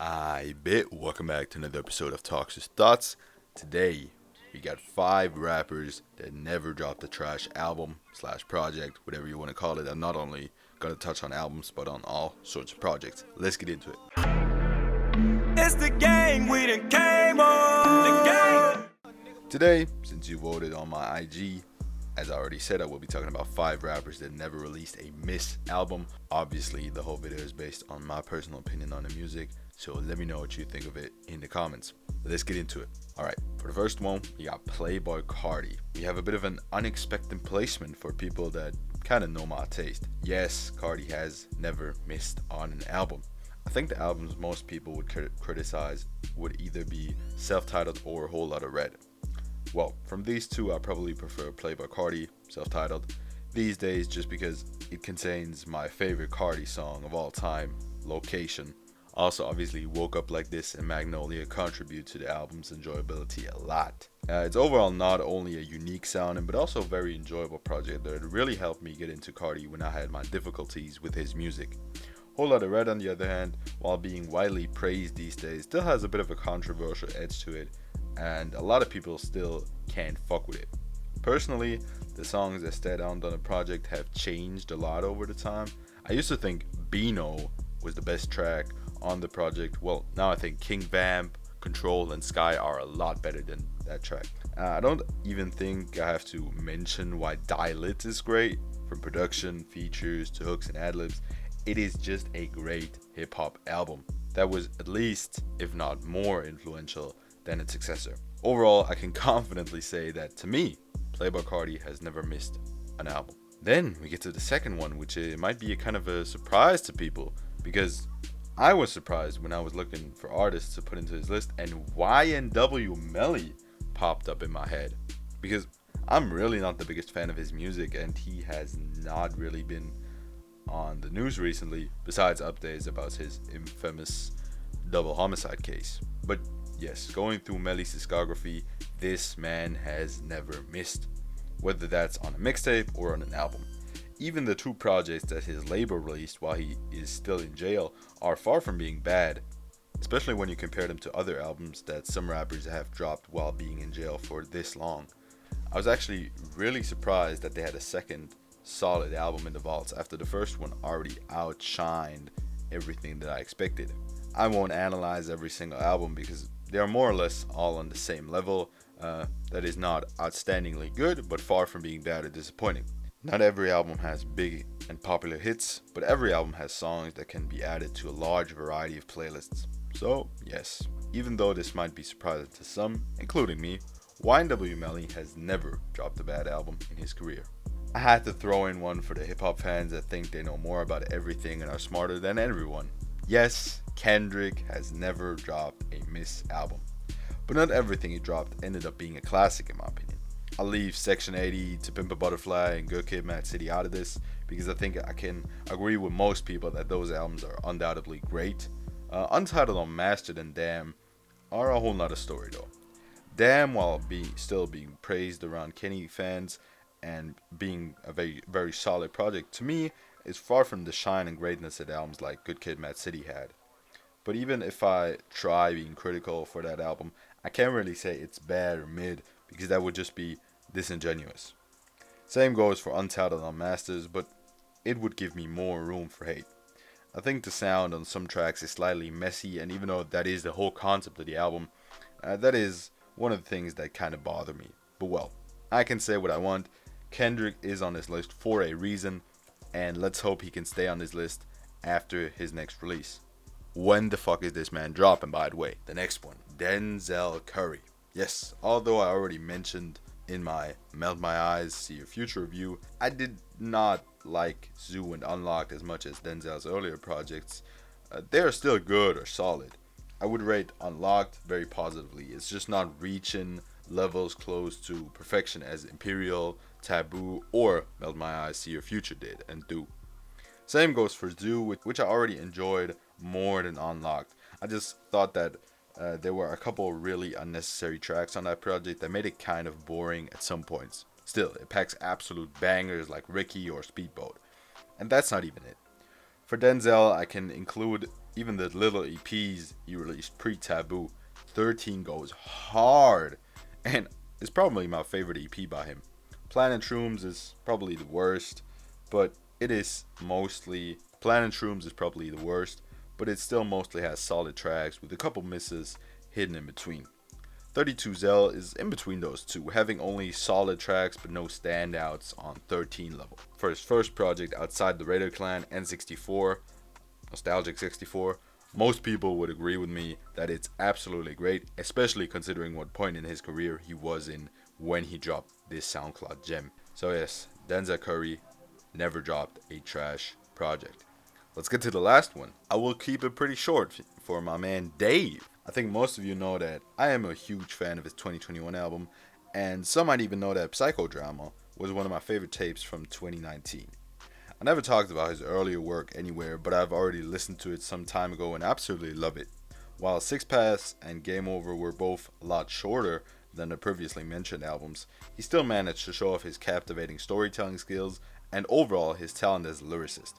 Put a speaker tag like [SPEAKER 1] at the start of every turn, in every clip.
[SPEAKER 1] I bet. Welcome back to another episode of Toxiris Thoughts. Today, we got 5 rappers that never dropped a trash album slash project, whatever you want to call it. I'm not only going to touch on albums, but on all sorts of projects. Let's get into it.
[SPEAKER 2] It's the gang, we done came on. The gang.
[SPEAKER 1] Today, since you voted on my IG, as I already said, I will be talking about 5 rappers that never released a miss album. Obviously, the whole video is based on my personal opinion on the music, so let me know what you think of it in the comments. Let's get into it. Alright, for the first one, we got Playboy Cardi. We have a bit of an unexpected placement for people that kind of know my taste. Yes, Cardi has never missed on an album. I think the albums most people would criticize would either be Self-Titled or Whole Lotta Red. Well, from these two, I probably prefer Playboy Cardi, Self-Titled, these days just because it contains my favorite Cardi song of all time, Location. Also, obviously, Woke Up Like This and Magnolia contribute to the album's enjoyability a lot. It's overall not only a unique sounding, but also a very enjoyable project that really helped me get into Cardi when I had my difficulties with his music. Whole Lotta Red, on the other hand, while being widely praised these days, still has a bit of a controversial edge to it, and a lot of people still can't fuck with it. Personally, the songs that stand out on the project have changed a lot over the time. I used to think Beano was the best track on the project. Well, now I think King Vamp, Control, and Sky are a lot better than that track. I don't even think I have to mention why Die Lit is great. From production, features, to hooks and ad-libs, it is just a great hip-hop album that was at least, if not more, influential than its successor. Overall, I can confidently say that to me, Playboy Cardi has never missed an album. Then we get to the second one, which might be a kind of a surprise to people, because I was surprised when I was looking for artists to put into his list and YNW Melly popped up in my head, because I'm really not the biggest fan of his music and he has not really been on the news recently besides updates about his infamous double homicide case. But yes, going through Melly's discography, this man has never missed, whether that's on a mixtape or on an album. Even the 2 projects that his label released while he is still in jail are far from being bad, especially when you compare them to other albums that some rappers have dropped while being in jail for this long. I was actually really surprised that they had a second solid album in the vaults after the first one already outshined everything that I expected. I won't analyze every single album because they are more or less all on the same level. That is not outstandingly good, but far from being bad or disappointing. Not every album has big and popular hits, but every album has songs that can be added to a large variety of playlists. So, yes, even though this might be surprising to some, including me, YNW Melly has never dropped a bad album in his career. I had to throw in one for the hip-hop fans that think they know more about everything and are smarter than everyone. Yes, Kendrick has never dropped a miss album, but not everything he dropped ended up being a classic in my opinion. I'll leave Section 80, To Pimp a Butterfly, and Good Kid, Mad City out of this because I think I can agree with most people that those albums are undoubtedly great. Untitled, Unmastered, and Damn are a whole nother story though. Damn, while still being praised around Kenny fans and being a very solid project, to me is far from the shine and greatness that albums like Good Kid, Mad City had. But even if I try being critical for that album, I can't really say it's bad or mid because that would just be disingenuous. Same goes for Untitled Unmastered, but it would give me more room for hate. I think the sound on some tracks is slightly messy, and even though that is the whole concept of the album, that is one of the things that kind of bother me. But well, I can say what I want. Kendrick is on this list for a reason, and let's hope he can stay on this list after his next release. When the fuck is this man dropping, by the way? The next one, Denzel Curry. Yes, although I already mentioned in my Melt My Eyes, See Your Future review, I did not like Zoo and Unlocked as much as Denzel's earlier projects. They are still good or solid. I would rate Unlocked very positively. It's just not reaching levels close to perfection as Imperial, Taboo, or Melt My Eyes, See Your Future did and do. Same goes for Zoo, which I already enjoyed more than Unlocked. I just thought that there were a couple really unnecessary tracks on that project that made it kind of boring at some points. Still, it packs absolute bangers like Ricky or Speedboat. And that's not even it. For Denzel, I can include Even the little EPs he released pre-Taboo, 13 goes hard, and it's probably my favorite EP by him. Planet Shrooms is probably the worst, but it still mostly has solid tracks with a couple misses hidden in between. 32 Zell is in between those two, having only solid tracks but no standouts on 13 level. For his first project outside the Raider Clan, N64, Nostalgic 64, most people would agree with me that it's absolutely great, especially considering what point in his career he was in when he dropped this SoundCloud gem. So yes, Denzel Curry never dropped a trash project. Let's get to the last one. I will keep it pretty short for my man Dave. I think most of you know that I am a huge fan of his 2021 album, and some might even know that Psychodrama was one of my favorite tapes from 2019. I never talked about his earlier work anywhere, but I've already listened to it some time ago and absolutely love it. While Six Paths and Game Over were both a lot shorter than the previously mentioned albums, he still managed to show off his captivating storytelling skills and overall his talent as a lyricist.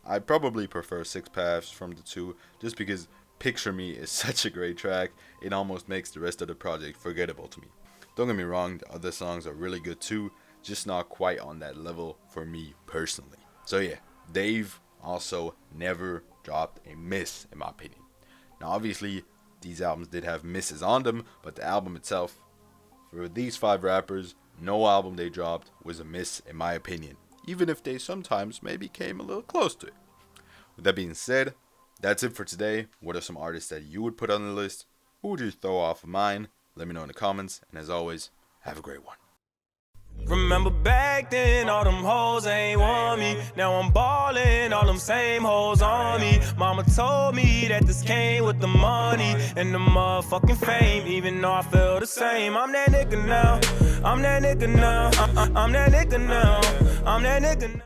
[SPEAKER 1] I probably prefer Six Paths from the two just because Picture Me is such a great track, it almost makes the rest of the project forgettable to me. Don't get me wrong, the other songs are really good too, just not quite on that level for me personally. So yeah, Dave also never dropped a miss in my opinion. Now obviously, these albums did have misses on them, but the album itself, for these 5 rappers, no album they dropped was a miss in my opinion, even if they sometimes maybe came a little close to it. With that being said, that's it for today. What are some artists that you would put on the list? Who would you throw off of mine? Let me know in the comments, and as always, have a great one.
[SPEAKER 2] Remember back then, all them hoes ain't want me. Now I'm ballin', all them same hoes on me. Mama told me that this came with the money and the motherfucking fame, even though I feel the same. I'm that nigga now. I'm that nigga now. I'm that nigga now. I'm that nigga now.